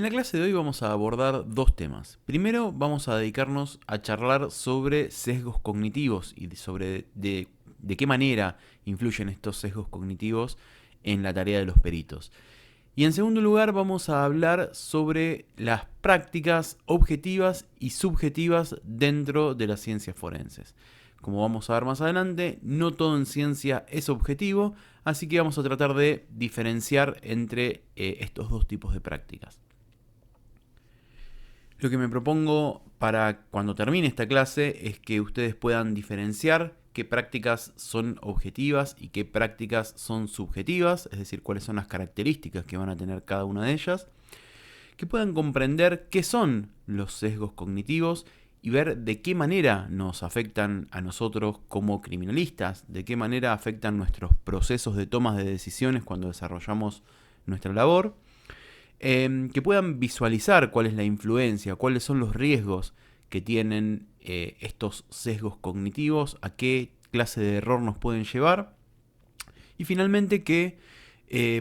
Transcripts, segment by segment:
la clase de hoy vamos a abordar dos temas. Primero vamos a dedicarnos a charlar sobre sesgos cognitivos y sobre de qué manera influyen estos sesgos cognitivos en la tarea de los peritos. Y en segundo lugar vamos a hablar sobre las prácticas objetivas y subjetivas dentro de las ciencias forenses. Como vamos a ver más adelante, no todo en ciencia es objetivo, así que vamos a tratar de diferenciar entre estos dos tipos de prácticas. Lo que me propongo para cuando termine esta clase es que ustedes puedan diferenciar qué prácticas son objetivas y qué prácticas son subjetivas, es decir, cuáles son las características que van a tener cada una de ellas, que puedan comprender qué son los sesgos cognitivos y ver de qué manera nos afectan a nosotros como criminalistas, de qué manera afectan nuestros procesos de tomas de decisiones cuando desarrollamos nuestra labor. Que puedan visualizar cuál es la influencia, cuáles son los riesgos que tienen estos sesgos cognitivos, a qué clase de error nos pueden llevar. Y finalmente que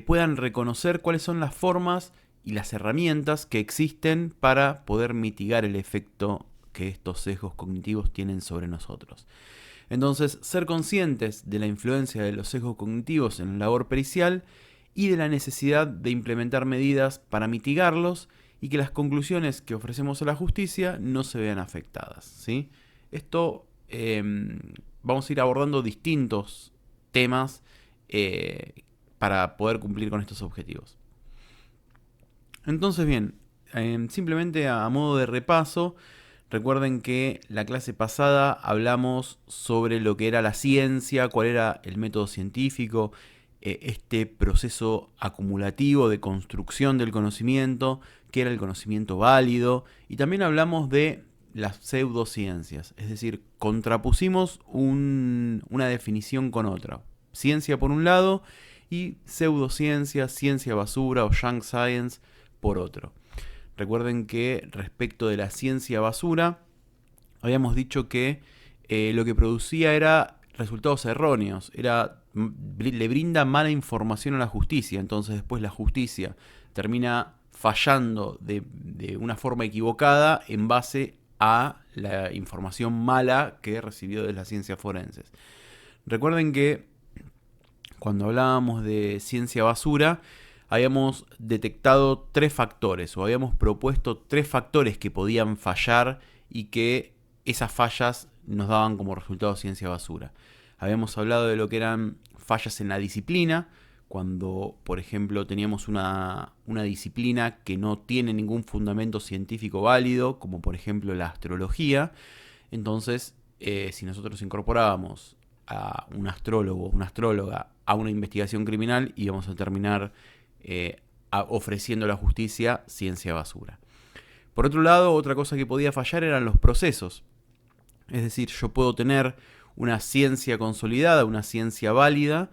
puedan reconocer cuáles son las formas y las herramientas que existen para poder mitigar el efecto que estos sesgos cognitivos tienen sobre nosotros. Entonces, ser conscientes de la influencia de los sesgos cognitivos en la labor pericial y de la necesidad de implementar medidas para mitigarlos y que las conclusiones que ofrecemos a la justicia no se vean afectadas, ¿sí? Esto vamos a ir abordando distintos temas para poder cumplir con estos objetivos. Entonces bien, simplemente a modo de repaso, recuerden que la clase pasada hablamos sobre lo que era la ciencia, cuál era el método científico, este proceso acumulativo de construcción del conocimiento, qué era el conocimiento válido, y también hablamos de las pseudociencias, es decir, contrapusimos una definición con otra. Ciencia por un lado y pseudociencia, ciencia basura o junk science por otro. Recuerden que respecto de la ciencia basura, habíamos dicho que lo que producía era resultados erróneos, le brinda mala información a la justicia, entonces después la justicia termina fallando de una forma equivocada en base a la información mala que recibió de las ciencias forenses. Recuerden que cuando hablábamos de ciencia basura, habíamos detectado tres factores, o habíamos propuesto tres factores que podían fallar y que esas fallas nos daban como resultado ciencia basura. Habíamos hablado de lo que eran fallas en la disciplina, cuando, por ejemplo, teníamos una disciplina que no tiene ningún fundamento científico válido, como por ejemplo la astrología. Entonces, si nosotros incorporábamos a un astrólogo, una astróloga, a una investigación criminal, íbamos a terminar ofreciendo a la justicia ciencia basura. Por otro lado, otra cosa que podía fallar eran los procesos. Es decir, yo puedo tener una ciencia consolidada, una ciencia válida,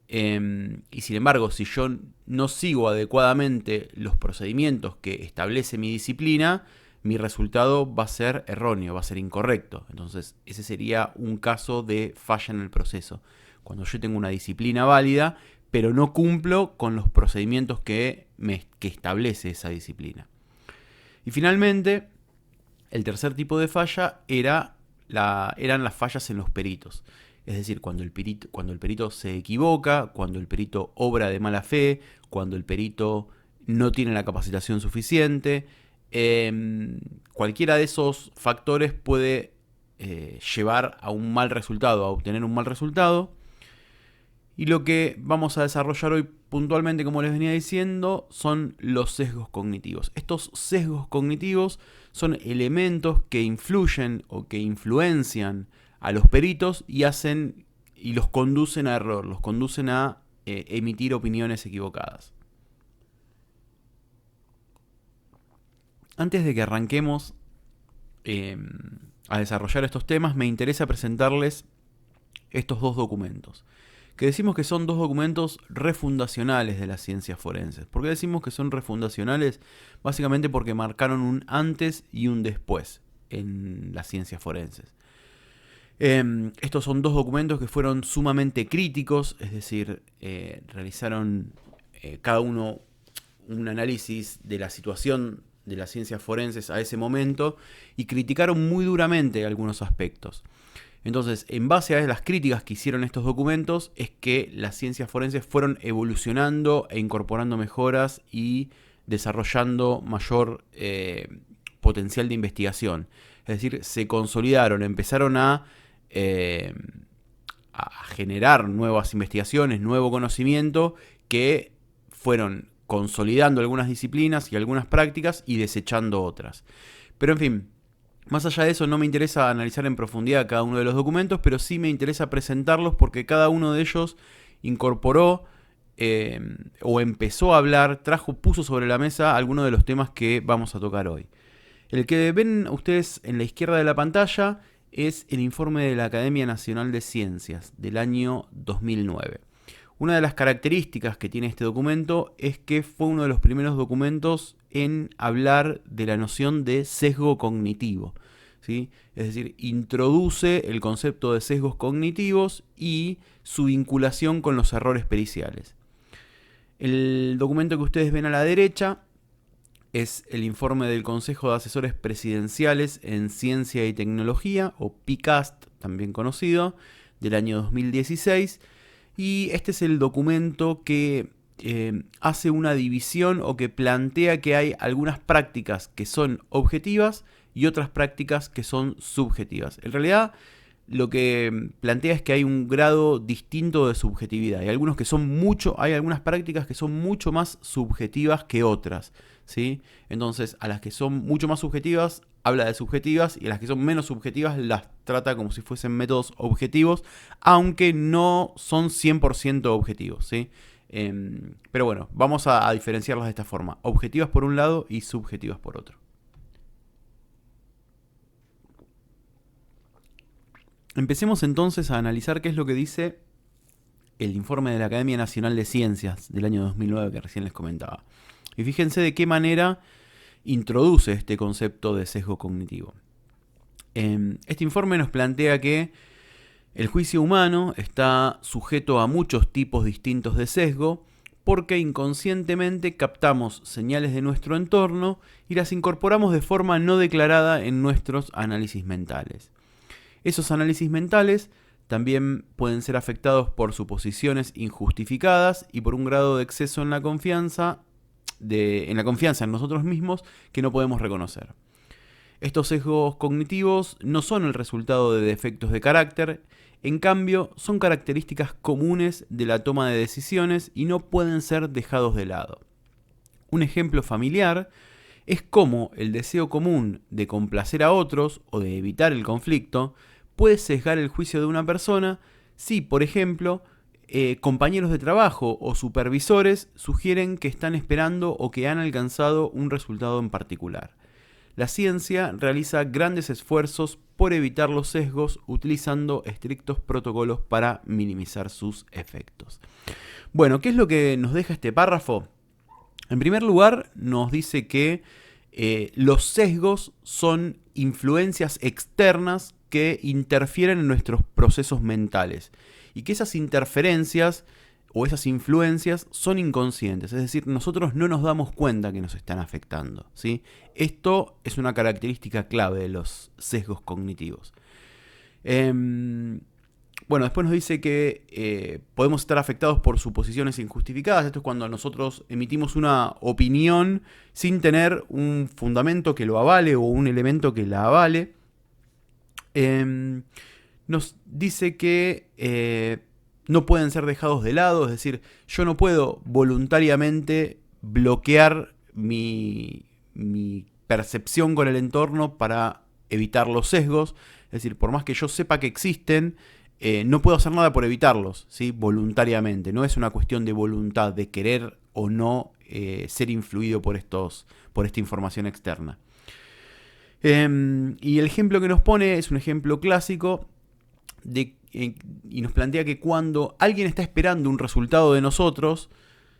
y sin embargo, si yo no sigo adecuadamente los procedimientos que establece mi disciplina, mi resultado va a ser erróneo, va a ser incorrecto. Entonces, ese sería un caso de falla en el proceso. Cuando yo tengo una disciplina válida, pero no cumplo con los procedimientos que establece esa disciplina. Y finalmente, el tercer tipo de falla eran las fallas en los peritos. Es decir, cuando el perito se equivoca, cuando el perito obra de mala fe, cuando el perito no tiene la capacitación suficiente. Cualquiera de esos factores puede llevar a un mal resultado, a obtener un mal resultado. Y lo que vamos a desarrollar hoy puntualmente, como les venía diciendo, son los sesgos cognitivos. Estos sesgos cognitivos son elementos que influyen o que influencian a los peritos y los conducen a error, los conducen a emitir opiniones equivocadas. Antes de que arranquemos a desarrollar estos temas, me interesa presentarles estos dos documentos, que decimos que son dos documentos refundacionales de las ciencias forenses. ¿Por qué decimos que son refundacionales? Básicamente porque marcaron un antes y un después en las ciencias forenses. Estos son dos documentos que fueron sumamente críticos, es decir, realizaron cada uno un análisis de la situación de las ciencias forenses a ese momento y criticaron muy duramente algunos aspectos. Entonces, en base a las críticas que hicieron estos documentos, es que las ciencias forenses fueron evolucionando e incorporando mejoras y desarrollando mayor potencial de investigación. Es decir, se consolidaron, empezaron a generar nuevas investigaciones, nuevo conocimiento, que fueron consolidando algunas disciplinas y algunas prácticas y desechando otras. Pero en fin, más allá de eso, no me interesa analizar en profundidad cada uno de los documentos, pero sí me interesa presentarlos porque cada uno de ellos incorporó o empezó a hablar, puso sobre la mesa algunos de los temas que vamos a tocar hoy. El que ven ustedes en la izquierda de la pantalla es el informe de la Academia Nacional de Ciencias del año 2009. Una de las características que tiene este documento es que fue uno de los primeros documentos en hablar de la noción de sesgo cognitivo, ¿sí? Es decir, introduce el concepto de sesgos cognitivos y su vinculación con los errores periciales. El documento que ustedes ven a la derecha es el informe del Consejo de Asesores Presidenciales en Ciencia y Tecnología, o PICAST, también conocido, del año 2016. Y este es el documento que hace una división o que plantea que hay algunas prácticas que son objetivas y otras prácticas que son subjetivas. En realidad, lo que plantea es que hay un grado distinto de subjetividad. Hay algunas prácticas que son mucho más subjetivas que otras, ¿sí? Entonces, a las que son mucho más subjetivas, habla de subjetivas, y a las que son menos subjetivas las trata como si fuesen métodos objetivos, aunque no son 100% objetivos, ¿sí? Pero bueno, vamos a diferenciarlas de esta forma: objetivas por un lado y subjetivas por otro. Empecemos entonces a analizar qué es lo que dice el informe de la Academia Nacional de Ciencias del año 2009 que recién les comentaba. Y fíjense de qué manera introduce este concepto de sesgo cognitivo. Este informe nos plantea que el juicio humano está sujeto a muchos tipos distintos de sesgo porque inconscientemente captamos señales de nuestro entorno y las incorporamos de forma no declarada en nuestros análisis mentales. Esos análisis mentales también pueden ser afectados por suposiciones injustificadas y por un grado de exceso en la confianza en nosotros mismos que no podemos reconocer. Estos sesgos cognitivos no son el resultado de defectos de carácter, en cambio son características comunes de la toma de decisiones y no pueden ser dejados de lado. Un ejemplo familiar es cómo el deseo común de complacer a otros o de evitar el conflicto puede sesgar el juicio de una persona si, por ejemplo, compañeros de trabajo o supervisores sugieren que están esperando o que han alcanzado un resultado en particular. La ciencia realiza grandes esfuerzos por evitar los sesgos utilizando estrictos protocolos para minimizar sus efectos. Bueno, ¿qué es lo que nos deja este párrafo? En primer lugar, nos dice que los sesgos son influencias externas que interfieren en nuestros procesos mentales y que esas interferencias o esas influencias son inconscientes, es decir, nosotros no nos damos cuenta que nos están afectando, ¿sí? Esto es una característica clave de los sesgos cognitivos. Bueno, después nos dice que podemos estar afectados por suposiciones injustificadas. Esto es cuando nosotros emitimos una opinión sin tener un fundamento que lo avale o un elemento que la avale. Nos dice que no pueden ser dejados de lado, es decir, yo no puedo voluntariamente bloquear mi percepción con el entorno para evitar los sesgos. Es decir, por más que yo sepa que existen, no puedo hacer nada por evitarlos, ¿sí? Voluntariamente. No es una cuestión de voluntad, de querer o no ser influido por esta información externa. Y el ejemplo que nos pone es un ejemplo clásico y nos plantea que cuando alguien está esperando un resultado de nosotros,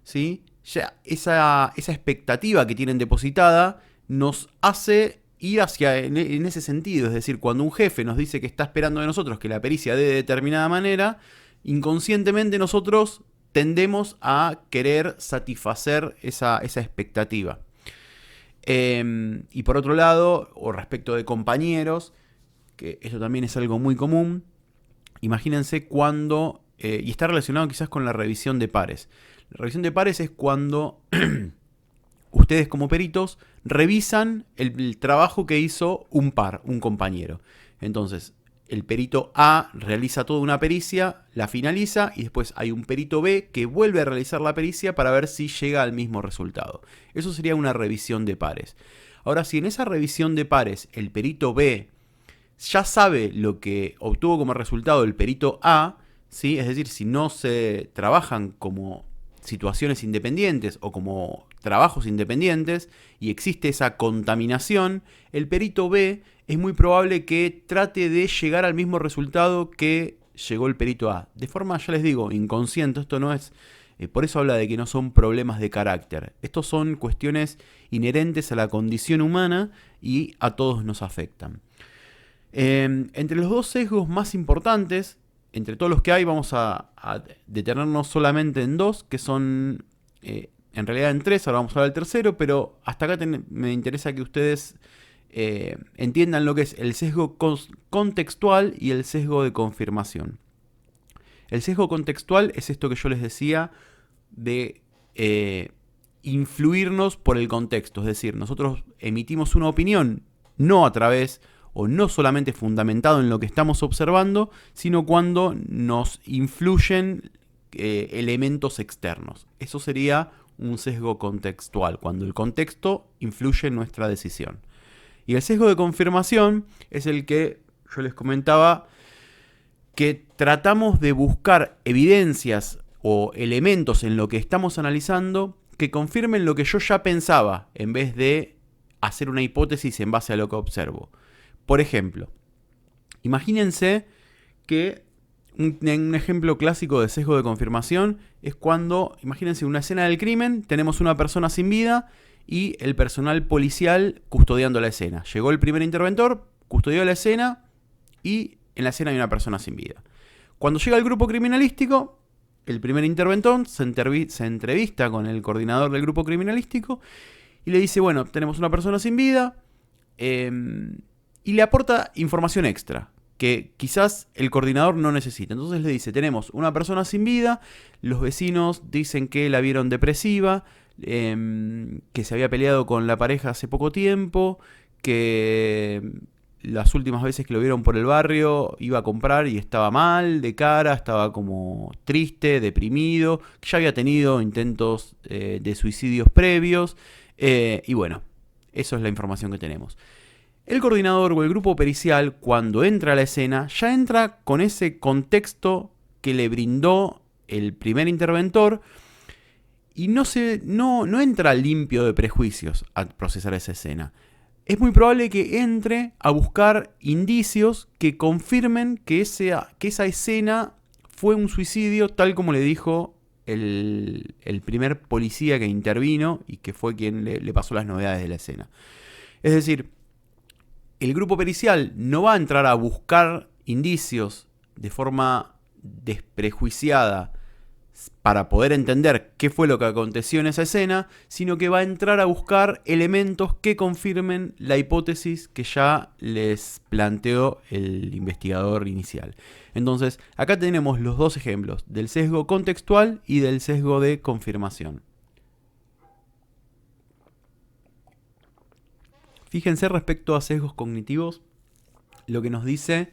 ¿sí? Ya esa expectativa que tienen depositada nos hace ir en ese sentido. Es decir, cuando un jefe nos dice que está esperando de nosotros que la pericia dé de determinada manera, inconscientemente nosotros tendemos a querer satisfacer esa expectativa. Y por otro lado, o respecto de compañeros, que esto también es algo muy común, imagínense cuando, y está relacionado quizás con la revisión de pares. La revisión de pares es cuando ustedes como peritos revisan el trabajo que hizo un par, un compañero. Entonces, el perito A realiza toda una pericia, la finaliza y después hay un perito B que vuelve a realizar la pericia para ver si llega al mismo resultado. Eso sería una revisión de pares. Ahora, si en esa revisión de pares el perito B ya sabe lo que obtuvo como resultado el perito A, ¿sí? Es decir, si no se trabajan como situaciones independientes o como trabajos independientes y existe esa contaminación, el perito B es muy probable que trate de llegar al mismo resultado que llegó el perito A. De forma, ya les digo, inconsciente. Esto no es... por eso habla de que no son problemas de carácter. Estos son cuestiones inherentes a la condición humana y a todos nos afectan. Entre los dos sesgos más importantes, entre todos los que hay, vamos a detenernos solamente en dos, que son, en realidad en tres, ahora vamos a hablar del tercero, pero hasta acá me interesa que ustedes entiendan lo que es el sesgo contextual y el sesgo de confirmación. El sesgo contextual es esto que yo les decía de influirnos por el contexto, es decir, nosotros emitimos una opinión no a través o no solamente fundamentado en lo que estamos observando, sino cuando nos influyen elementos externos. Eso sería un sesgo contextual, cuando el contexto influye en nuestra decisión. Y el sesgo de confirmación es el que yo les comentaba, que tratamos de buscar evidencias o elementos en lo que estamos analizando que confirmen lo que yo ya pensaba, en vez de hacer una hipótesis en base a lo que observo. Por ejemplo, imagínense que un ejemplo clásico de sesgo de confirmación es cuando, imagínense una escena del crimen, tenemos una persona sin vida y el personal policial custodiando la escena. Llegó el primer interventor, custodió la escena y en la escena hay una persona sin vida. Cuando llega el grupo criminalístico, el primer interventor se entrevista con el coordinador del grupo criminalístico y le dice, bueno, tenemos una persona sin vida, y le aporta información extra que quizás el coordinador no necesita. Entonces le dice, tenemos una persona sin vida, los vecinos dicen que la vieron depresiva, que se había peleado con la pareja hace poco tiempo, que las últimas veces que lo vieron por el barrio iba a comprar y estaba mal de cara, estaba como triste, deprimido, que ya había tenido intentos de suicidios previos, y bueno, eso es la información que tenemos. El coordinador o el grupo pericial, cuando entra a la escena, ya entra con ese contexto que le brindó el primer interventor y no entra limpio de prejuicios a procesar esa escena. Es muy probable que entre a buscar indicios que confirmen que esa escena fue un suicidio, tal como le dijo el primer policía que intervino y que fue quien le pasó las novedades de la escena. Es decir, el grupo pericial no va a entrar a buscar indicios de forma desprejuiciada para poder entender qué fue lo que aconteció en esa escena, sino que va a entrar a buscar elementos que confirmen la hipótesis que ya les planteó el investigador inicial. Entonces, acá tenemos los dos ejemplos, del sesgo contextual y del sesgo de confirmación. Fíjense respecto a sesgos cognitivos lo que nos dice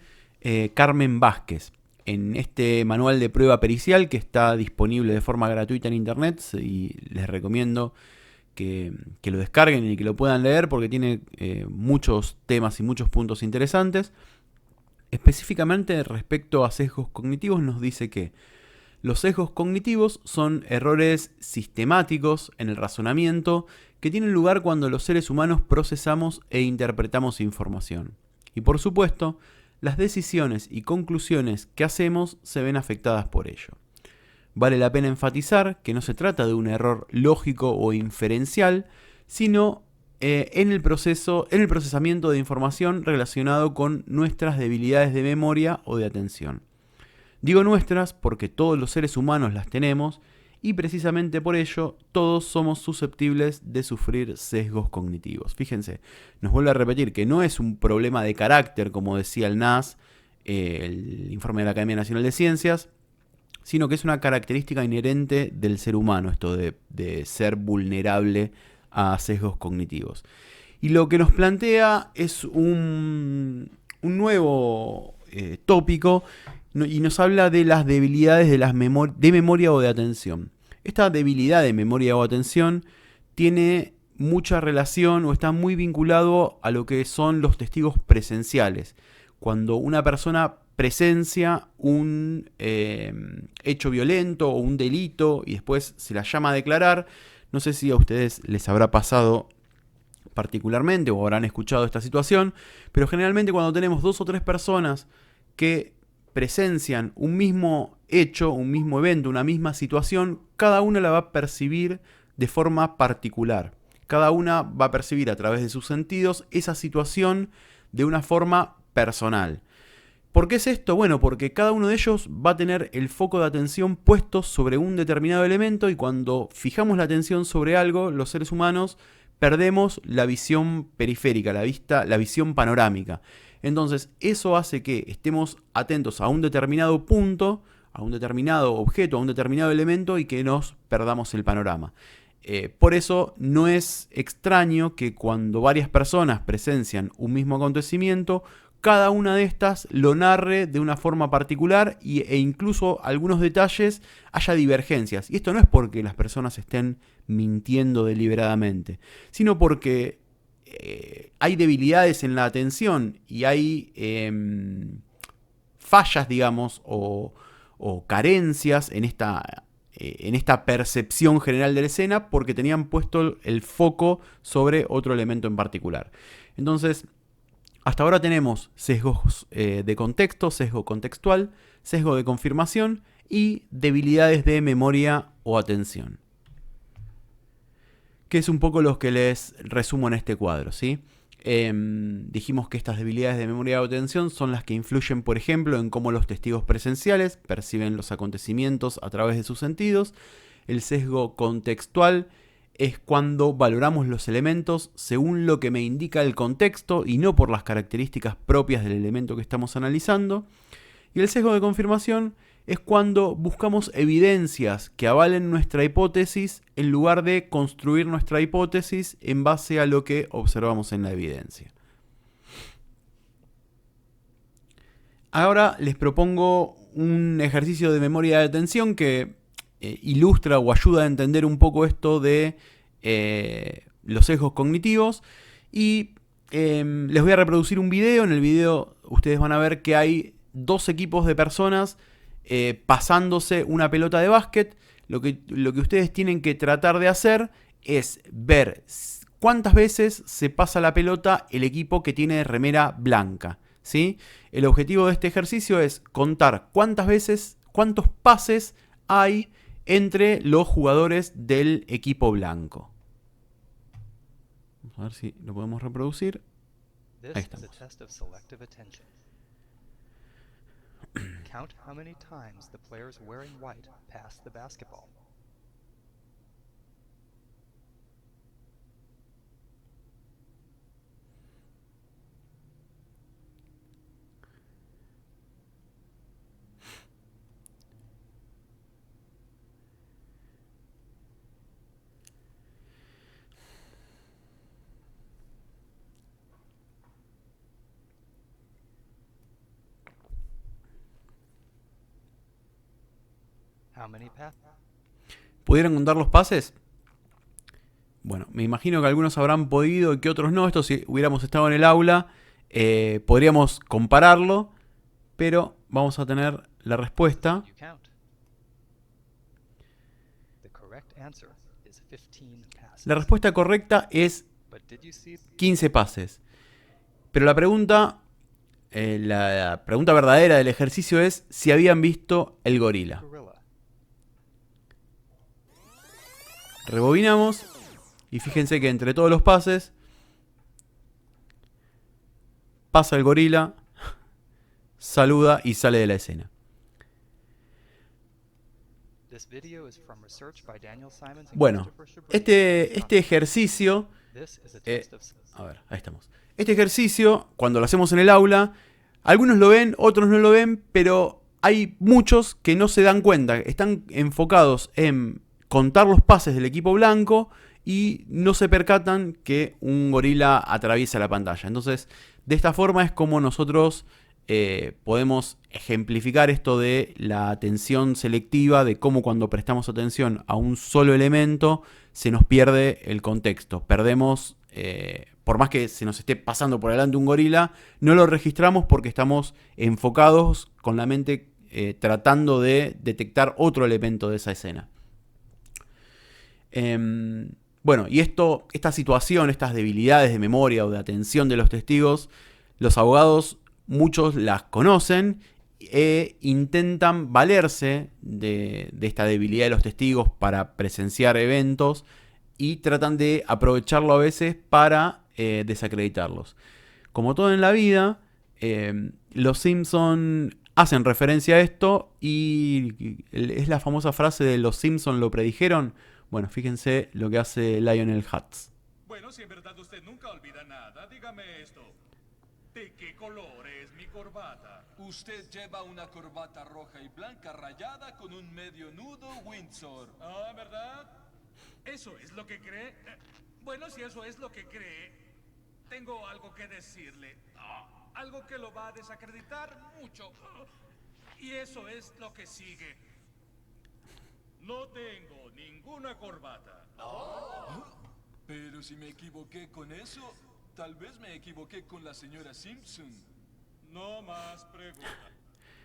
Carmen Vázquez en este manual de prueba pericial que está disponible de forma gratuita en internet y les recomiendo que lo descarguen y que lo puedan leer porque tiene muchos temas y muchos puntos interesantes. Específicamente respecto a sesgos cognitivos nos dice que los sesgos cognitivos son errores sistemáticos en el razonamiento que tienen lugar cuando los seres humanos procesamos e interpretamos información. Y por supuesto, las decisiones y conclusiones que hacemos se ven afectadas por ello. Vale la pena enfatizar que no se trata de un error lógico o inferencial, sino en el procesamiento de información relacionado con nuestras debilidades de memoria o de atención. Digo nuestras porque todos los seres humanos las tenemos y precisamente por ello todos somos susceptibles de sufrir sesgos cognitivos. Fíjense, nos vuelvo a repetir que no es un problema de carácter, como decía el NAS, el informe de la Academia Nacional de Ciencias, sino que es una característica inherente del ser humano, esto de ser vulnerable a sesgos cognitivos. Y lo que nos plantea es un nuevo tópico y nos habla de las debilidades de memoria o de atención. Esta debilidad de memoria o atención tiene mucha relación o está muy vinculado a lo que son los testigos presenciales. Cuando una persona presencia un hecho violento o un delito y después se la llama a declarar, no sé si a ustedes les habrá pasado particularmente o habrán escuchado esta situación, pero generalmente cuando tenemos 2 o 3 personas que presencian un mismo hecho, un mismo evento, una misma situación, cada una la va a percibir de forma particular. Cada una va a percibir a través de sus sentidos esa situación de una forma personal. ¿Por qué es esto? Bueno, porque cada uno de ellos va a tener el foco de atención puesto sobre un determinado elemento y cuando fijamos la atención sobre algo, los seres humanos perdemos la visión periférica, la visión panorámica. Entonces, eso hace que estemos atentos a un determinado punto, a un determinado objeto, a un determinado elemento y que nos perdamos el panorama. Por eso no es extraño que cuando varias personas presencian un mismo acontecimiento, cada una de estas lo narre de una forma particular e incluso algunos detalles haya divergencias. Y esto no es porque las personas estén mintiendo deliberadamente, sino porque hay debilidades en la atención y hay fallas, digamos, o carencias en esta percepción general de la escena porque tenían puesto el foco sobre otro elemento en particular. Entonces, hasta ahora tenemos sesgos de contexto, sesgo contextual, sesgo de confirmación y debilidades de memoria o atención, que es un poco los que les resumo en este cuadro, ¿sí? Dijimos que estas debilidades de memoria o atención son las que influyen, por ejemplo, en cómo los testigos presenciales perciben los acontecimientos a través de sus sentidos. El sesgo contextual es cuando valoramos los elementos según lo que me indica el contexto y no por las características propias del elemento que estamos analizando. Y el sesgo de confirmación es cuando buscamos evidencias que avalen nuestra hipótesis en lugar de construir nuestra hipótesis en base a lo que observamos en la evidencia. Ahora les propongo un ejercicio de memoria de atención que ilustra o ayuda a entender un poco esto de los sesgos cognitivos y les voy a reproducir un video. En el video ustedes van a ver que hay 2 equipos de personas pasándose una pelota de básquet. Lo que ustedes tienen que tratar de hacer es ver cuántas veces se pasa la pelota el equipo que tiene remera blanca, ¿sí? El objetivo de este ejercicio es contar cuántos pases hay entre los jugadores del equipo blanco. Vamos a ver si lo podemos reproducir. Ahí estamos. Count how many times the players wearing white pass the basketball. How many passes? ¿Pudieron contar los pases? Bueno, me imagino que algunos habrán podido y que otros no. Esto si hubiéramos estado en el aula, podríamos compararlo, pero vamos a tener la respuesta. La respuesta correcta es 15 pases. Pero la pregunta verdadera del ejercicio es si habían visto el gorila. Rebobinamos y fíjense que entre todos los pases pasa el gorila, saluda y sale de la escena. This video is from research by Daniel Simons and Bueno, Christopher Shabreen. este ejercicio, This is a taste of a ver, ahí estamos. Este ejercicio, cuando lo hacemos en el aula, algunos lo ven, otros no lo ven, pero hay muchos que no se dan cuenta, están enfocados en contar los pases del equipo blanco y no se percatan que un gorila atraviesa la pantalla. Entonces, de esta forma es como nosotros podemos ejemplificar esto de la atención selectiva, de cómo cuando prestamos atención a un solo elemento se nos pierde el contexto. Perdemos, por más que se nos esté pasando por delante un gorila, no lo registramos porque estamos enfocados con la mente tratando de detectar otro elemento de esa escena. Bueno, y esta situación, estas debilidades de memoria o de atención de los testigos, los abogados, muchos las conocen e intentan valerse de esta debilidad de los testigos para presenciar eventos y tratan de aprovecharlo a veces para desacreditarlos. Como todo en la vida, los Simpson hacen referencia a esto y es la famosa frase de los Simpson lo predijeron. Bueno, fíjense lo que hace Lionel Hutz. Bueno, si en verdad usted nunca olvida nada, dígame esto. ¿De qué color es mi corbata? Usted lleva una corbata roja y blanca rayada con un medio nudo Windsor. Ah, ¿verdad? ¿Eso es lo que cree? Bueno, si eso es lo que cree, tengo algo que decirle. Algo que lo va a desacreditar mucho. Y eso es lo que sigue. No tengo ninguna corbata. Pero si me equivoqué con eso, tal vez me equivoqué con la señora Simpson. No más preguntas.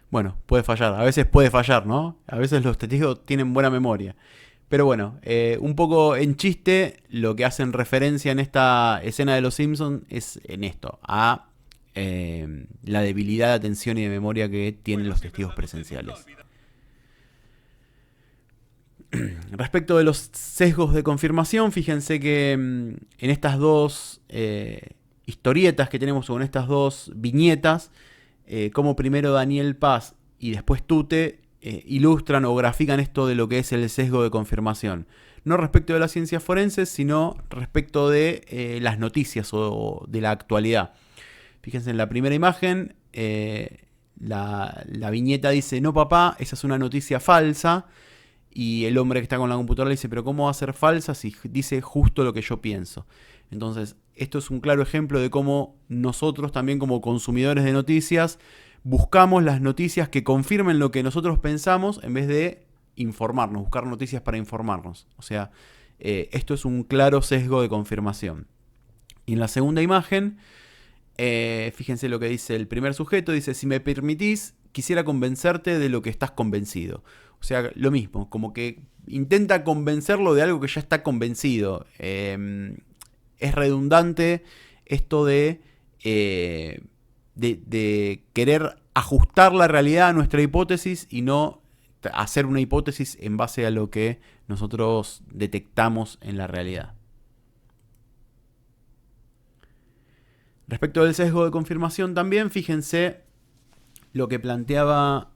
Bueno, puede fallar, a veces puede fallar, ¿no? A veces los testigos tienen buena memoria. Pero bueno, un poco en chiste, lo que hacen referencia en esta escena de los Simpsons es en esto, a la debilidad de atención y de memoria que tienen los testigos presenciales. Respecto de los sesgos de confirmación, fíjense que en estas dos historietas que tenemos, o en estas dos viñetas, como primero Daniel Paz y después Tute ilustran o grafican esto de lo que es el sesgo de confirmación. No respecto de las ciencias forenses, sino respecto de las noticias o de la actualidad. Fíjense en la primera imagen, la viñeta dice: no papá, esa es una noticia falsa. Y el hombre que está con la computadora le dice: pero ¿cómo va a ser falsa si dice justo lo que yo pienso? Entonces, esto es un claro ejemplo de cómo nosotros también, como consumidores de noticias, buscamos las noticias que confirmen lo que nosotros pensamos en vez de informarnos, buscar noticias para informarnos. O sea, esto es un claro sesgo de confirmación. Y en la segunda imagen, fíjense lo que dice el primer sujeto. Dice: si me permitís, quisiera convencerte de lo que estás convencido. O sea, lo mismo, como que intenta convencerlo de algo que ya está convencido. Es redundante esto de querer ajustar la realidad a nuestra hipótesis y no hacer una hipótesis en base a lo que nosotros detectamos en la realidad. Respecto del sesgo de confirmación también, fíjense lo que planteaba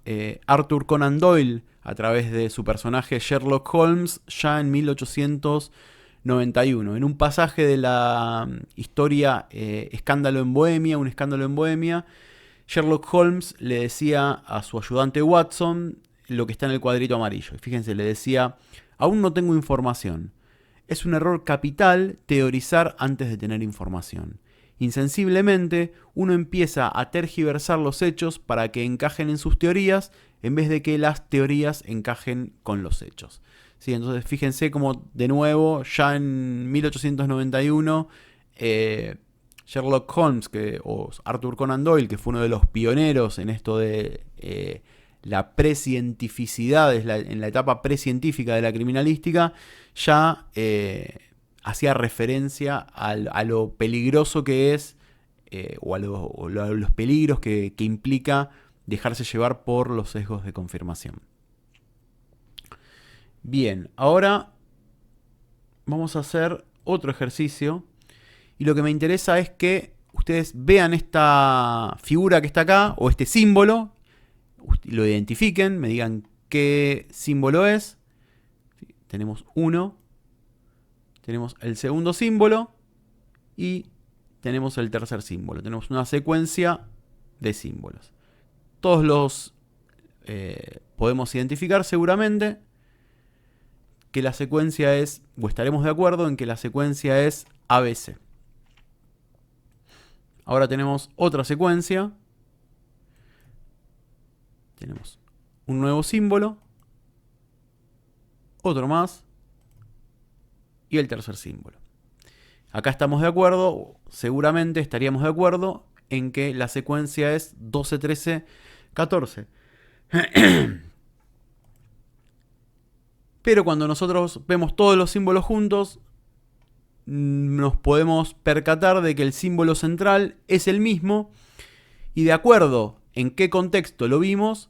Arthur Conan Doyle a través de su personaje Sherlock Holmes ya en 1891. En un pasaje de la historia Escándalo en Bohemia, un escándalo en Bohemia, Sherlock Holmes le decía a su ayudante Watson lo que está en el cuadrito amarillo. Y fíjense, le decía: aún no tengo información. Es un error capital teorizar antes de tener información. Insensiblemente, uno empieza a tergiversar los hechos para que encajen en sus teorías en vez de que las teorías encajen con los hechos. ¿Sí? Entonces, fíjense como de nuevo, ya en 1891, Sherlock Holmes o Arthur Conan Doyle, que fue uno de los pioneros en esto de la prescientificidad, en la etapa prescientífica de la criminalística, ya hacía referencia a lo peligroso que es, o a los peligros que implica dejarse llevar por los sesgos de confirmación. Bien, ahora vamos a hacer otro ejercicio. Y lo que me interesa es que ustedes vean esta figura que está acá, o este símbolo, lo identifiquen, me digan qué símbolo es. tenemos 1, tenemos el segundo símbolo y tenemos el tercer símbolo. Tenemos una secuencia de símbolos. Todos los podemos identificar seguramente que la secuencia es, o estaremos de acuerdo en que la secuencia es ABC. Ahora tenemos otra secuencia. Tenemos un nuevo símbolo, otro más y el tercer símbolo. Acá estamos de acuerdo, seguramente estaríamos de acuerdo en que la secuencia es 12, 13, 14. Pero cuando nosotros vemos todos los símbolos juntos, nos podemos percatar de que el símbolo central es el mismo y de acuerdo en qué contexto lo vimos,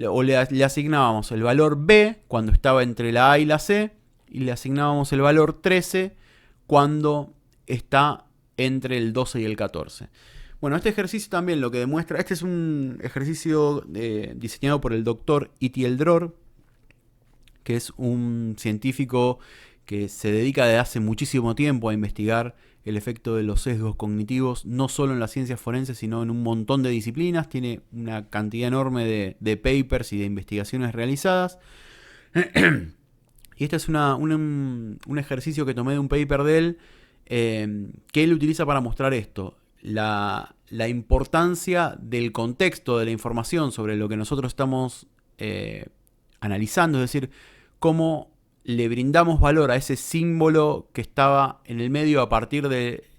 o le asignábamos el valor B cuando estaba entre la A y la C y le asignábamos el valor 13 cuando está entre el 12 y el 14. Bueno, este ejercicio también lo que demuestra, este es un ejercicio diseñado por el doctor Itiel Dror, que es un científico que se dedica desde hace muchísimo tiempo a investigar el efecto de los sesgos cognitivos, no solo en las ciencias forenses, sino en un montón de disciplinas. Tiene una cantidad enorme de papers y de investigaciones realizadas. Y este es un ejercicio que tomé de un paper de él, que él utiliza para mostrar esto. La importancia del contexto de la información sobre lo que nosotros estamos analizando, es decir, cómo le brindamos valor a ese símbolo que estaba en el medio a partir de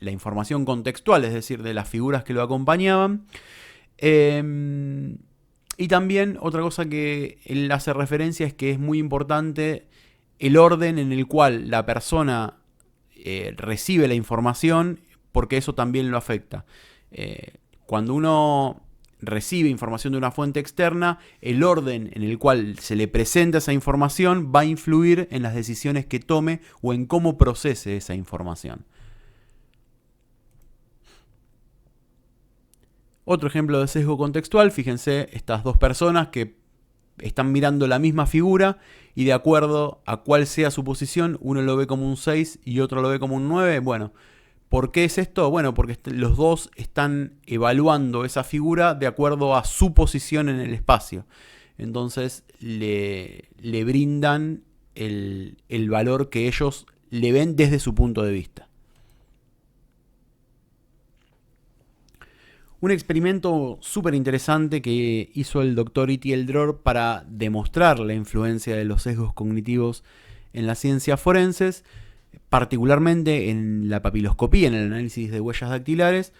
la información contextual, es decir, de las figuras que lo acompañaban. Y también otra cosa que él hace referencia es que es muy importante el orden en el cual la persona recibe la información, porque eso también lo afecta. Cuando uno recibe información de una fuente externa, el orden en el cual se le presenta esa información va a influir en las decisiones que tome o en cómo procese esa información. Otro ejemplo de sesgo contextual, fíjense, estas dos personas que están mirando la misma figura y de acuerdo a cuál sea su posición, uno lo ve como un 6 y otro lo ve como un 9. Bueno, ¿por qué es esto? Bueno, porque los dos están evaluando esa figura de acuerdo a su posición en el espacio. Entonces le brindan el valor que ellos le ven desde su punto de vista. Un experimento súper interesante que hizo el doctor Itiel Dror para demostrar la influencia de los sesgos cognitivos en las ciencias forenses, particularmente en la papiloscopía, en el análisis de huellas dactilares,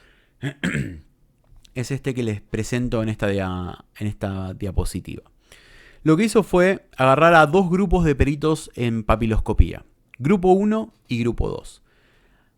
es este que les presento en esta diapositiva. Lo que hizo fue agarrar a dos grupos de peritos en papiloscopía, grupo 1 y grupo 2.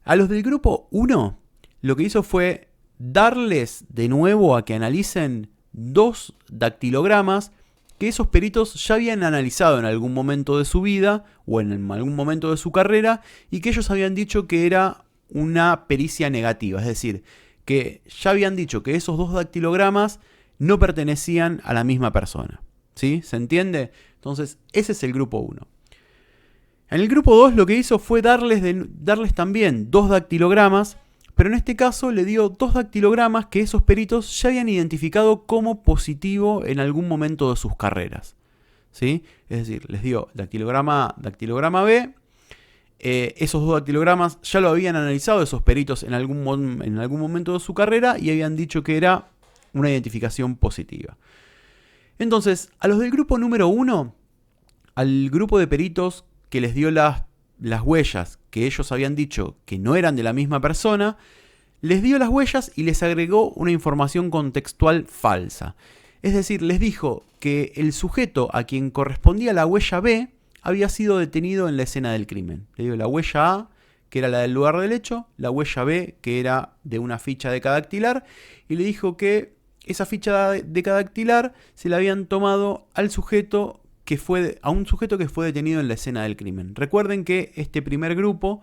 A los del grupo 1 lo que hizo fue darles de nuevo a que analicen dos dactilogramas que esos peritos ya habían analizado en algún momento de su vida o en algún momento de su carrera y que ellos habían dicho que era una pericia negativa, es decir, que ya habían dicho que esos dos dactilogramas no pertenecían a la misma persona. ¿Sí? ¿Se entiende? Entonces, ese es el grupo 1. En el grupo 2 lo que hizo fue darles también dos dactilogramas, pero en este caso le dio dos dactilogramas que esos peritos ya habían identificado como positivo en algún momento de sus carreras. ¿Sí? Es decir, les dio dactilograma A, dactilograma B. Esos dos dactilogramas ya lo habían analizado esos peritos en algún momento de su carrera y habían dicho que era una identificación positiva. Entonces, a los del grupo número 1, al grupo de peritos que les dio las huellas que ellos habían dicho que no eran de la misma persona, les dio las huellas y les agregó una información contextual falsa. Es decir, les dijo que el sujeto a quien correspondía la huella B había sido detenido en la escena del crimen. Le dio la huella A, que era la del lugar del hecho, la huella B, que era de una ficha de cadactilar, y le dijo que esa ficha de cadactilar se la habían tomado a un sujeto que fue detenido en la escena del crimen. Recuerden que este primer grupo,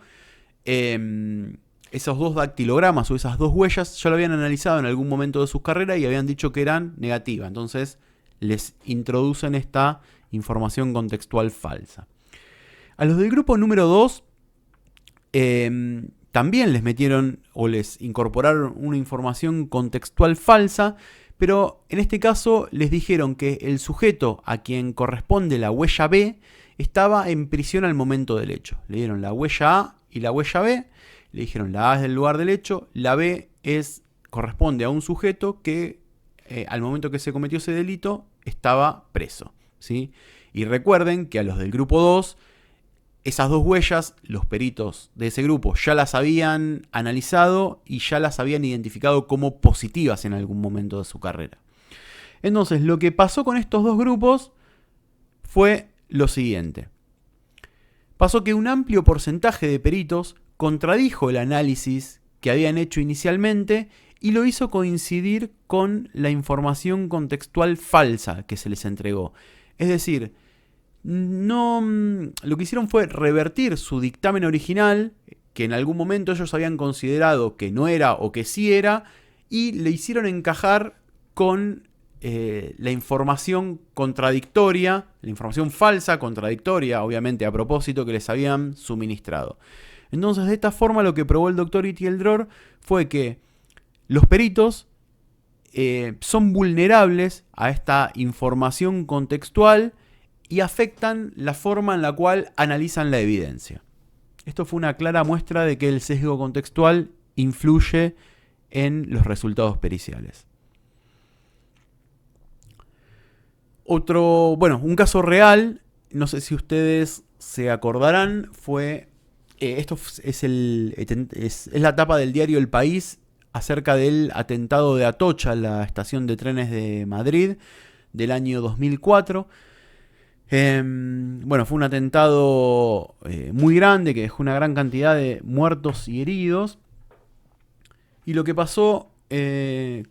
esos dos dactilogramas o esas dos huellas ya lo habían analizado en algún momento de sus carreras y habían dicho que eran negativas. Entonces les introducen esta información contextual falsa. A los del grupo número 2 también les metieron o les incorporaron una información contextual falsa, pero en este caso les dijeron que el sujeto a quien corresponde la huella B estaba en prisión al momento del hecho. Le dieron la huella A y la huella B, le dijeron la A es del lugar del hecho, la B corresponde a un sujeto que al momento que se cometió ese delito estaba preso, ¿sí? Y recuerden que a los del grupo 2, esas dos huellas, los peritos de ese grupo ya las habían analizado y ya las habían identificado como positivas en algún momento de su carrera. Entonces, lo que pasó con estos dos grupos fue lo siguiente. Pasó que un amplio porcentaje de peritos contradijo el análisis que habían hecho inicialmente y lo hizo coincidir con la información contextual falsa que se les entregó. Es decir, lo que hicieron fue revertir su dictamen original, que en algún momento ellos habían considerado que no era o que sí era, y le hicieron encajar con la información contradictoria, la información falsa, contradictoria, obviamente a propósito, que les habían suministrado. Entonces, de esta forma, lo que probó el doctor Iteldror fue que los peritos son vulnerables a esta información contextual y afectan la forma en la cual analizan la evidencia. Esto fue una clara muestra de que el sesgo contextual influye en los resultados periciales. Un caso real, no sé si ustedes se acordarán, fue esto es la tapa del diario El País acerca del atentado de Atocha, la estación de trenes de Madrid, del año 2004. Fue un atentado muy grande que dejó una gran cantidad de muertos y heridos. Y lo que pasó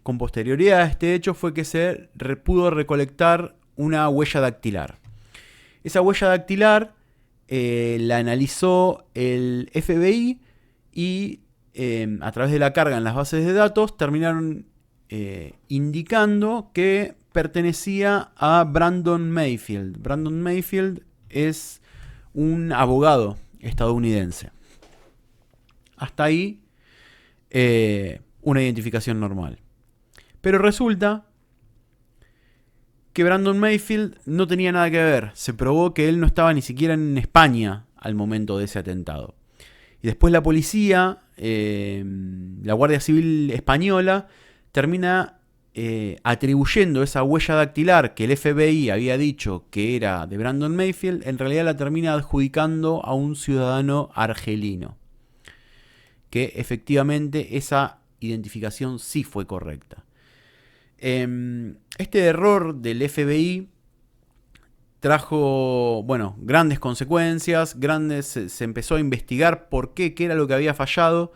con posterioridad a este hecho fue que se pudo recolectar una huella dactilar. Esa huella dactilar la analizó el FBI y a través de la carga en las bases de datos terminaron indicando que pertenecía a Brandon Mayfield. Brandon Mayfield es un abogado estadounidense. Hasta ahí una identificación normal. Pero resulta que Brandon Mayfield no tenía nada que ver. Se probó que él no estaba ni siquiera en España al momento de ese atentado. Y después la policía, la Guardia Civil española, termina atribuyendo esa huella dactilar que el FBI había dicho que era de Brandon Mayfield, en realidad la termina adjudicando a un ciudadano argelino. Que efectivamente esa identificación sí fue correcta. Este error del FBI trajo, grandes consecuencias, se empezó a investigar qué era lo que había fallado.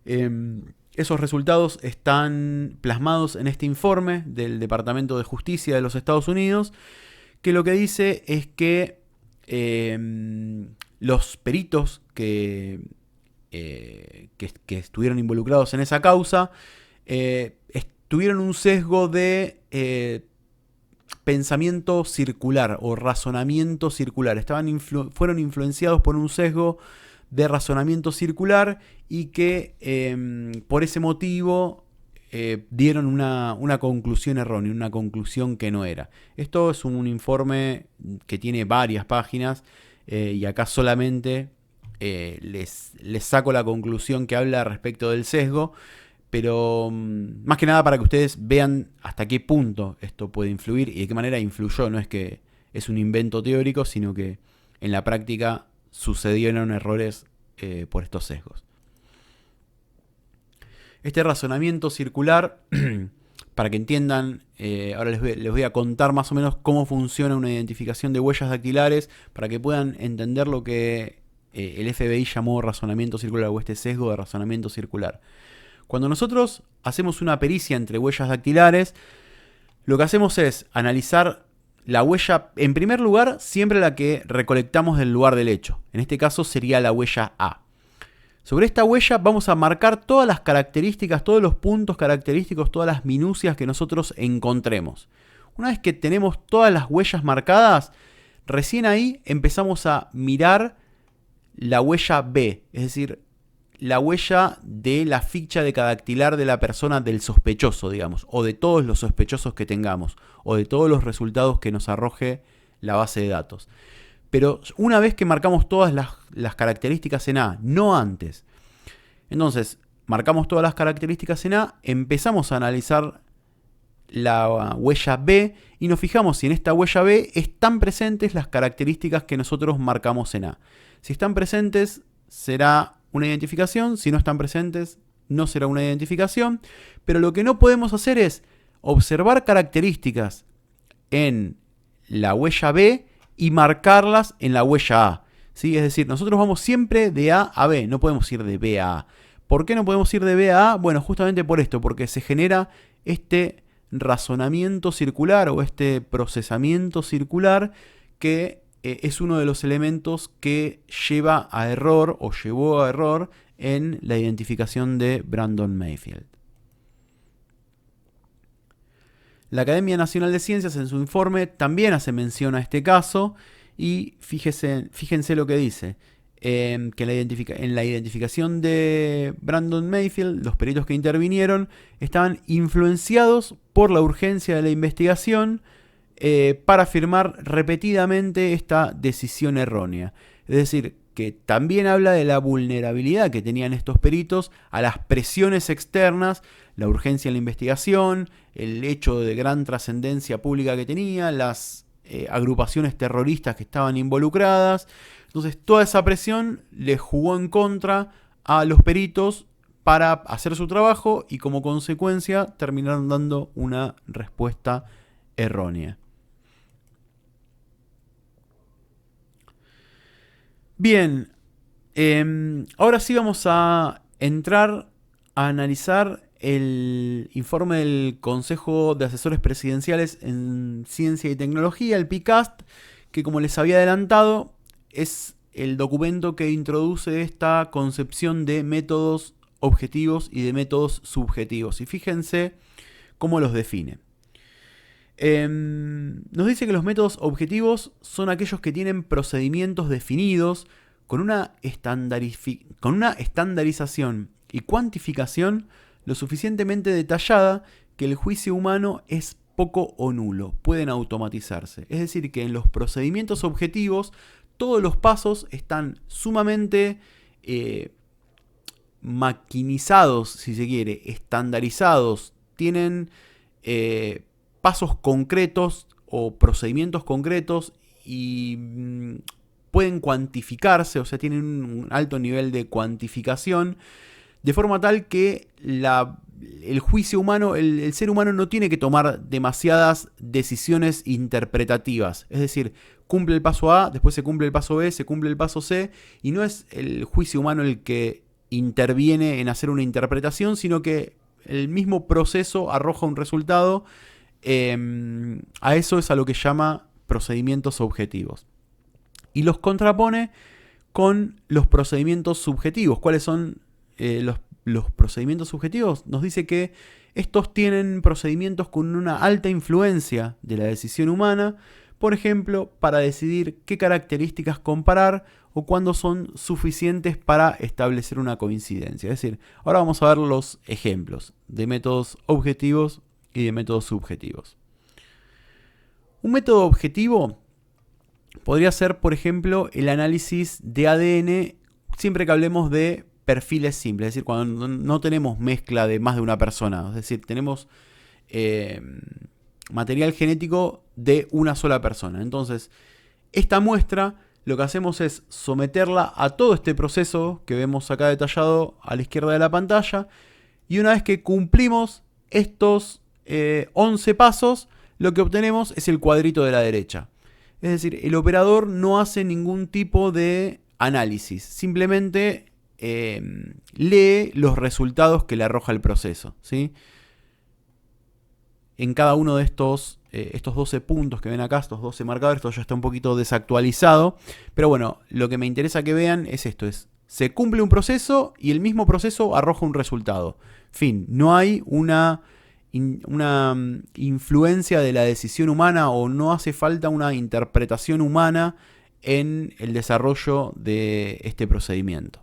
Esos resultados están plasmados en este informe del Departamento de Justicia de los Estados Unidos, que lo que dice es que los peritos que estuvieron involucrados en esa causa tuvieron un sesgo de pensamiento circular o razonamiento circular. Fueron influenciados por un sesgo de razonamiento circular y que por ese motivo dieron una conclusión errónea, una conclusión que no era. Esto es un informe que tiene varias páginas y acá solamente les saco la conclusión que habla respecto del sesgo. Pero más que nada para que ustedes vean hasta qué punto esto puede influir y de qué manera influyó. No es que es un invento teórico, sino que en la práctica sucedieron errores por estos sesgos. Este razonamiento circular, para que entiendan, ahora les voy a contar más o menos cómo funciona una identificación de huellas dactilares, para que puedan entender lo que el FBI llamó razonamiento circular o este sesgo de razonamiento circular. Cuando nosotros hacemos una pericia entre huellas dactilares, lo que hacemos es analizar la huella, en primer lugar, siempre la que recolectamos del lugar del hecho. En este caso sería la huella A. Sobre esta huella vamos a marcar todas las características, todos los puntos característicos, todas las minucias que nosotros encontremos. Una vez que tenemos todas las huellas marcadas, recién ahí empezamos a mirar la huella B, es decir, la huella de la ficha de dactilar de la persona del sospechoso, digamos, o de todos los sospechosos que tengamos, o de todos los resultados que nos arroje la base de datos. Pero una vez que marcamos todas las características en A, no antes. Entonces, marcamos todas las características en A, empezamos a analizar la huella B y nos fijamos si en esta huella B están presentes las características que nosotros marcamos en A. Si están presentes, será una identificación. Si no están presentes, no será una identificación. Pero lo que no podemos hacer es observar características en la huella B y marcarlas en la huella A. ¿Sí? Es decir, nosotros vamos siempre de A a B, no podemos ir de B a A. ¿Por qué no podemos ir de B a A? Bueno, justamente por esto, porque se genera este razonamiento circular o este procesamiento circular que es uno de los elementos que lleva a error o llevó a error en la identificación de Brandon Mayfield. La Academia Nacional de Ciencias en su informe también hace mención a este caso y fíjense lo que dice. Que en la identificación de Brandon Mayfield, los peritos que intervinieron estaban influenciados por la urgencia de la investigación para afirmar repetidamente esta decisión errónea. Es decir, que también habla de la vulnerabilidad que tenían estos peritos a las presiones externas, la urgencia en la investigación, el hecho de gran trascendencia pública que tenía, las agrupaciones terroristas que estaban involucradas. Entonces toda esa presión les jugó en contra a los peritos para hacer su trabajo y como consecuencia terminaron dando una respuesta errónea. Bien, ahora sí vamos a entrar a analizar el informe del Consejo de Asesores Presidenciales en Ciencia y Tecnología, el PICAST, que como les había adelantado es el documento que introduce esta concepción de métodos objetivos y de métodos subjetivos. Y fíjense cómo los define. Nos dice que los métodos objetivos son aquellos que tienen procedimientos definidos con una estandarización y cuantificación lo suficientemente detallada que el juicio humano es poco o nulo, pueden automatizarse. Es decir, que en los procedimientos objetivos todos los pasos están sumamente maquinizados, si se quiere, estandarizados, tienen pasos concretos o procedimientos concretos y pueden cuantificarse, o sea, tienen un alto nivel de cuantificación, de forma tal que el juicio humano, el ser humano no tiene que tomar demasiadas decisiones interpretativas. Es decir, cumple el paso A, después se cumple el paso B, se cumple el paso C, y no es el juicio humano el que interviene en hacer una interpretación, sino que el mismo proceso arroja un resultado. A eso es a lo que llama procedimientos objetivos. Y los contrapone con los procedimientos subjetivos. ¿Cuáles son los procedimientos subjetivos? Nos dice que estos tienen procedimientos con una alta influencia de la decisión humana, por ejemplo, para decidir qué características comparar o cuándo son suficientes para establecer una coincidencia. Es decir, ahora vamos a ver los ejemplos de métodos objetivos y de métodos subjetivos. Un método objetivo podría ser, por ejemplo, el análisis de ADN siempre que hablemos de perfiles simples, es decir, cuando no tenemos mezcla de más de una persona, es decir, tenemos material genético de una sola persona. Entonces, esta muestra lo que hacemos es someterla a todo este proceso que vemos acá detallado a la izquierda de la pantalla, y una vez que cumplimos estos 11 pasos, lo que obtenemos es el cuadrito de la derecha. Es decir, el operador no hace ningún tipo de análisis, simplemente lee los resultados que le arroja el proceso, ¿sí? En cada uno de estos 12 puntos que ven acá, estos 12 marcadores, esto ya está un poquito desactualizado, pero bueno, lo que me interesa que vean es esto, se cumple un proceso y el mismo proceso arroja un resultado. Fin, no hay una influencia de la decisión humana o no hace falta una interpretación humana en el desarrollo de este procedimiento.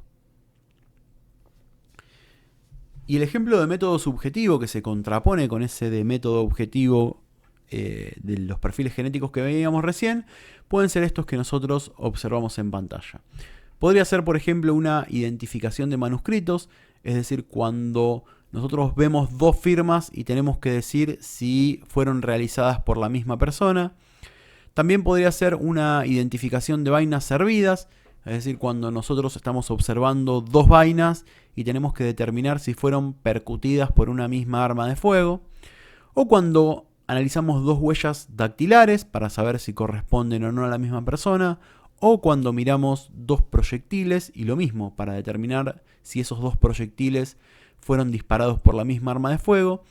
Y el ejemplo de método subjetivo que se contrapone con ese de método objetivo de los perfiles genéticos que veíamos recién, pueden ser estos que nosotros observamos en pantalla. Podría ser, por ejemplo, una identificación de manuscritos, es decir, cuando nosotros vemos dos firmas y tenemos que decir si fueron realizadas por la misma persona. También podría ser una identificación de vainas servidas, es decir, cuando nosotros estamos observando dos vainas y tenemos que determinar si fueron percutidas por una misma arma de fuego. O cuando analizamos dos huellas dactilares para saber si corresponden o no a la misma persona. O cuando miramos dos proyectiles y lo mismo, para determinar si esos dos proyectiles fueron disparados por la misma arma de fuego.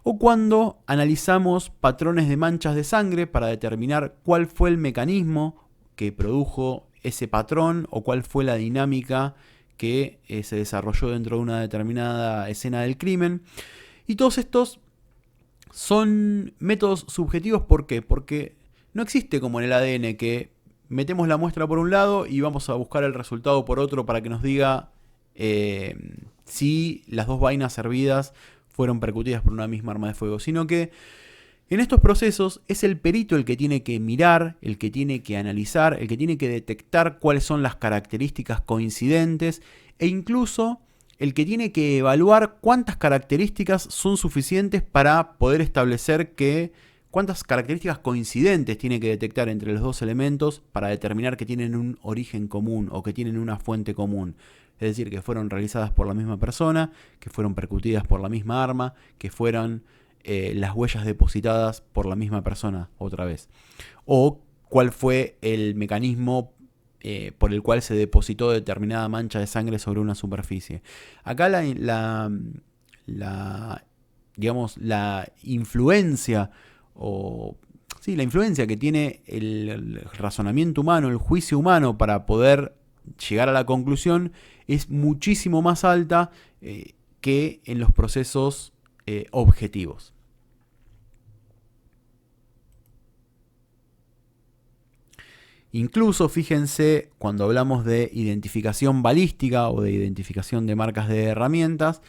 O cuando analizamos patrones de manchas de sangre para determinar cuál fue el mecanismo que produjo ese patrón o cuál fue la dinámica que se desarrolló dentro de una determinada escena del crimen. Y todos estos son métodos subjetivos. ¿Por qué? Porque no existe como en el ADN que metemos la muestra por un lado y vamos a buscar el resultado por otro para que nos diga si las dos vainas servidas fueron percutidas por una misma arma de fuego, sino que en estos procesos es el perito el que tiene que mirar, el que tiene que analizar, el que tiene que detectar cuáles son las características coincidentes e incluso el que tiene que evaluar cuántas características son suficientes para poder establecer cuántas características coincidentes tiene que detectar entre los dos elementos para determinar que tienen un origen común o que tienen una fuente común. Es decir, que fueron realizadas por la misma persona, que fueron percutidas por la misma arma, que fueron las huellas depositadas por la misma persona otra vez. O cuál fue el mecanismo por el cual se depositó determinada mancha de sangre sobre una superficie. Acá la influencia la influencia que tiene el razonamiento humano, el juicio humano para poder llegar a la conclusión es muchísimo más alta que en los procesos objetivos. Incluso, fíjense, cuando hablamos de identificación balística o de identificación de marcas de herramientas,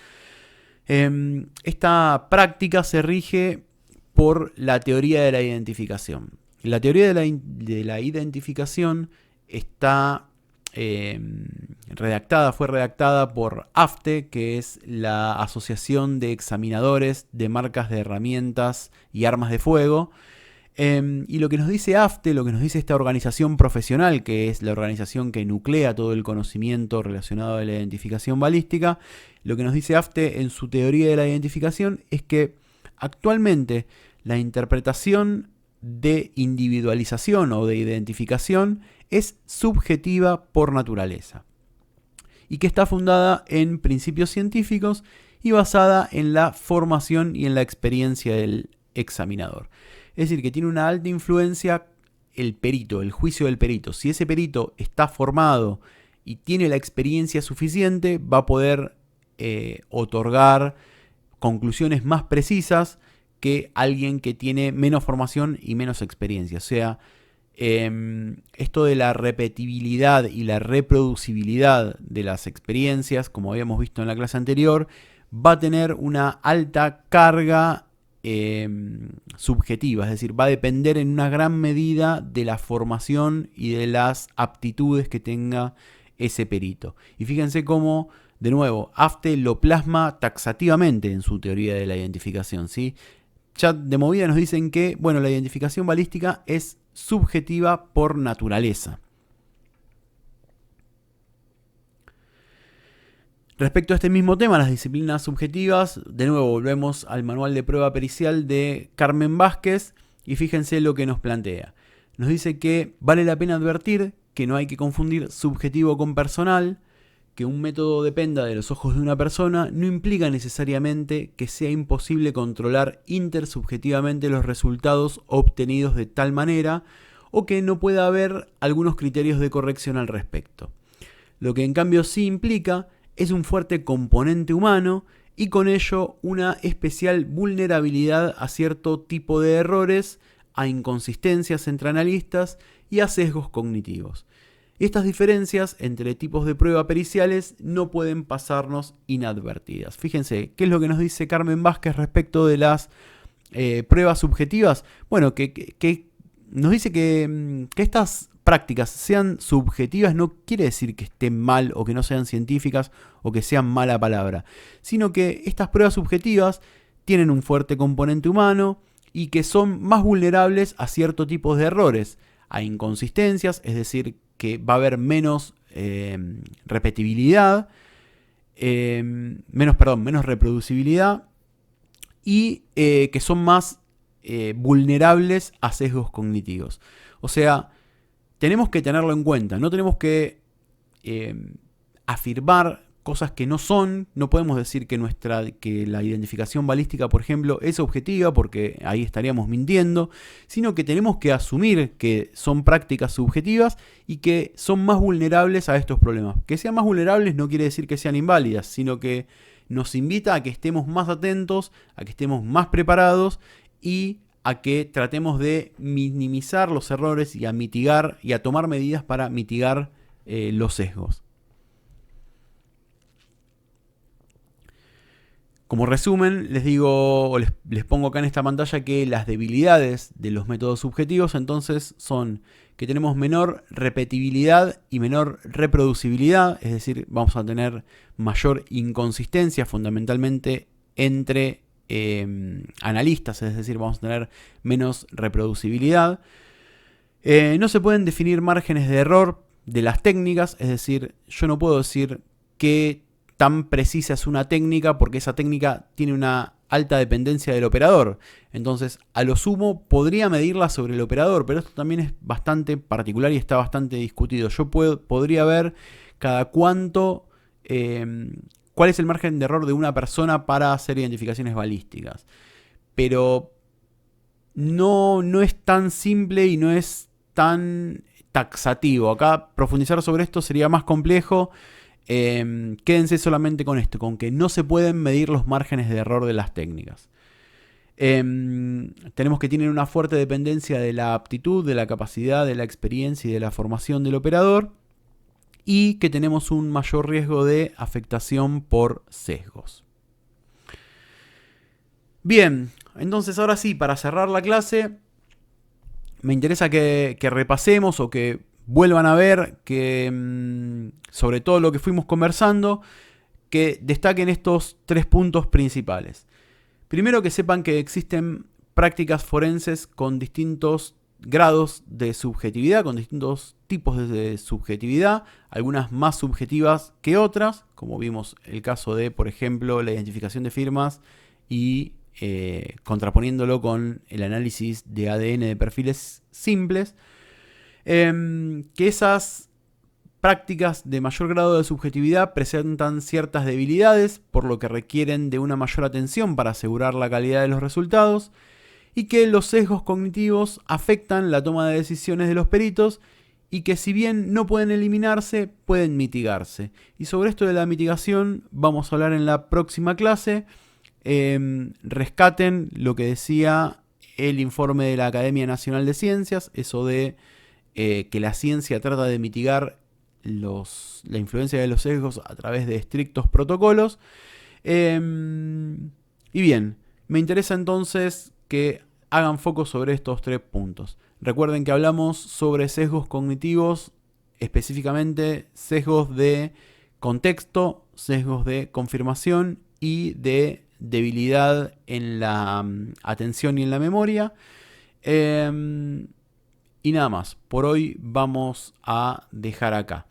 esta práctica se rige por la teoría de la identificación. La teoría de la identificación está fue redactada por AFTE, que es la Asociación de Examinadores de Marcas de Herramientas y Armas de Fuego. Y lo que nos dice AFTE, lo que nos dice esta organización profesional, que es la organización que nuclea todo el conocimiento relacionado a la identificación balística, lo que nos dice AFTE en su teoría de la identificación es que actualmente la interpretación de individualización o de identificación es subjetiva por naturaleza y que está fundada en principios científicos y basada en la formación y en la experiencia del examinador. Es decir, que tiene una alta influencia el perito, el juicio del perito. Si ese perito está formado y tiene la experiencia suficiente, va a poder otorgar conclusiones más precisas que alguien que tiene menos formación y menos experiencia. O sea, esto de la repetibilidad y la reproducibilidad de las experiencias, como habíamos visto en la clase anterior, va a tener una alta carga subjetiva, es decir, va a depender en una gran medida de la formación y de las aptitudes que tenga ese perito. Y fíjense cómo, de nuevo, AFTE lo plasma taxativamente en su teoría de la identificación, ¿sí? Ya de movida nos dicen que, bueno, la identificación balística es subjetiva por naturaleza. Respecto a este mismo tema, las disciplinas subjetivas, de nuevo volvemos al manual de prueba pericial de Carmen Vázquez y fíjense lo que nos plantea. Nos dice que vale la pena advertir que no hay que confundir subjetivo con personal, que un método dependa de los ojos de una persona no implica necesariamente que sea imposible controlar intersubjetivamente los resultados obtenidos de tal manera o que no pueda haber algunos criterios de corrección al respecto. Lo que en cambio sí implica es un fuerte componente humano y con ello una especial vulnerabilidad a cierto tipo de errores a inconsistencias entre analistas y a sesgos cognitivos. Estas diferencias entre tipos de prueba periciales no pueden pasarnos inadvertidas. Fíjense, ¿qué es lo que nos dice Carmen Vázquez respecto de las pruebas subjetivas? Bueno, que nos dice que estas prácticas sean subjetivas no quiere decir que estén mal o que no sean científicas o que sean mala palabra, sino que estas pruebas subjetivas tienen un fuerte componente humano y que son más vulnerables a ciertos tipos de errores, a inconsistencias, es decir, que va a haber menos repetibilidad, menos reproducibilidad y que son más vulnerables a sesgos cognitivos. O sea, tenemos que tenerlo en cuenta, no tenemos que afirmar cosas que no son, no podemos decir que la identificación balística, por ejemplo, es objetiva, porque ahí estaríamos mintiendo, sino que tenemos que asumir que son prácticas subjetivas y que son más vulnerables a estos problemas. Que sean más vulnerables no quiere decir que sean inválidas, sino que nos invita a que estemos más atentos, a que estemos más preparados y a que tratemos de minimizar los errores y a mitigar y a tomar medidas para mitigar los sesgos. Como resumen, les digo, o les pongo acá en esta pantalla que las debilidades de los métodos subjetivos entonces son que tenemos menor repetibilidad y menor reproducibilidad, es decir, vamos a tener mayor inconsistencia fundamentalmente entre analistas, es decir, vamos a tener menos reproducibilidad. No se pueden definir márgenes de error de las técnicas, es decir, yo no puedo decir que tan precisa es una técnica porque esa técnica tiene una alta dependencia del operador. Entonces, a lo sumo podría medirla sobre el operador, pero esto también es bastante particular y está bastante discutido. Yo podría ver cada cuánto, cuál es el margen de error de una persona para hacer identificaciones balísticas. Pero no es tan simple y no es tan taxativo. Acá profundizar sobre esto sería más complejo. Quédense solamente con esto, con que no se pueden medir los márgenes de error de las técnicas. Tenemos que tener una fuerte dependencia de la aptitud, de la capacidad, de la experiencia y de la formación del operador, y que tenemos un mayor riesgo de afectación por sesgos. Bien, entonces ahora sí, para cerrar la clase, me interesa que repasemos o que vuelvan a ver que sobre todo lo que fuimos conversando, que destaquen estos 3 puntos principales. Primero, que sepan que existen prácticas forenses con distintos grados de subjetividad, con distintos tipos de subjetividad, algunas más subjetivas que otras, como vimos el caso de, por ejemplo, la identificación de firmas y contraponiéndolo con el análisis de ADN de perfiles simples. Que esas prácticas de mayor grado de subjetividad presentan ciertas debilidades, por lo que requieren de una mayor atención para asegurar la calidad de los resultados, y que los sesgos cognitivos afectan la toma de decisiones de los peritos y que, si bien no pueden eliminarse, pueden mitigarse. Y sobre esto de la mitigación vamos a hablar en la próxima clase. Rescaten lo que decía el informe de la Academia Nacional de Ciencias, eso de que la ciencia trata de mitigar la influencia de los sesgos a través de estrictos protocolos. Y bien, me interesa entonces que hagan foco sobre estos 3 puntos. Recuerden que hablamos sobre sesgos cognitivos, específicamente sesgos de contexto, sesgos de confirmación y de debilidad en la atención y en la memoria. Y nada más, por hoy vamos a dejar acá.